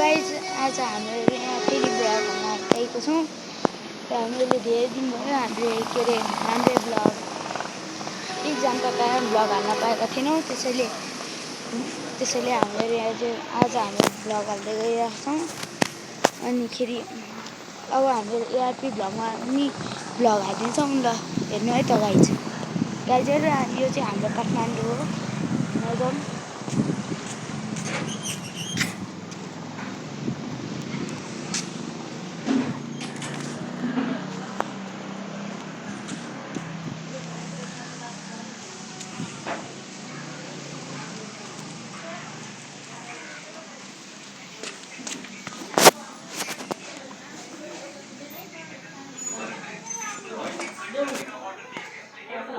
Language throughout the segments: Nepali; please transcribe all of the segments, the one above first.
गाइज आज हाम्रो यहाँ फेरि ब्लग हुन आएको छौँ र हामीले धेरै दिन भयो हाम्रो ब्लग इक्जामका कारण ब्लग हाल्न पाएका थिएनौँ। त्यसैले हामीले आज हाम्रो ब्लग हाल्दै गइरहेको छौँ। अनिखेरि अब हाम्रो एआरपी ब्लगमा पनि ब्लग हालिदिन्छौँ ल, हेर्नु है त गाइज। र यो चाहिँ हाम्रो काठमाडौँ हो। नजाउँ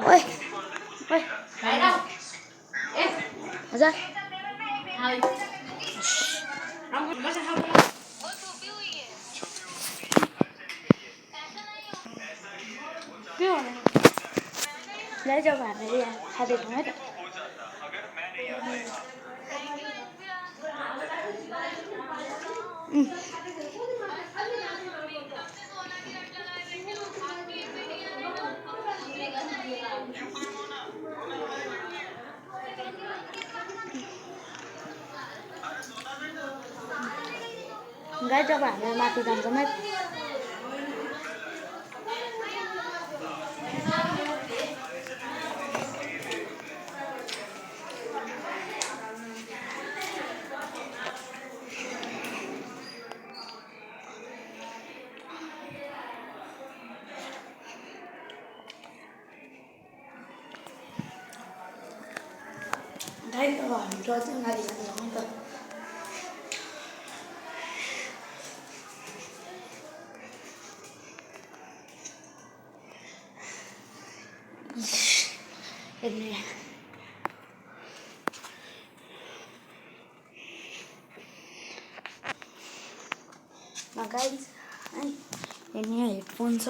ओए ओए हजुर के हो लै जब हामीले यहाँ खाँदैछौँ है त। गाइज जब हामी माथि जान्छौँ है गाइज। अब हामी चाहिँ माथि जान्छौँ त। हेर्नु गाइज है, हेर्नु यहाँ हेडफोन छ,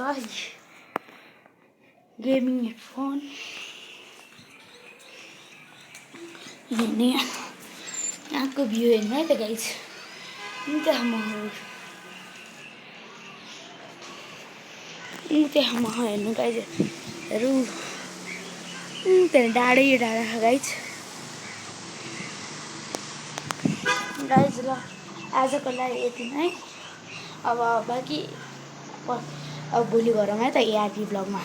गेमिङ हेडफोन। हेर्नु यहाँको भ्यू हेर्नु है त गाइज। त्यहाँ महल हेर्नु गाइज। त्यहाँ डाँडै डाँडा छ गाइज। ल आजको लागि यति नै। अब बाँकी अब भोलि गरौँ है त एआरपी ब्लगमा।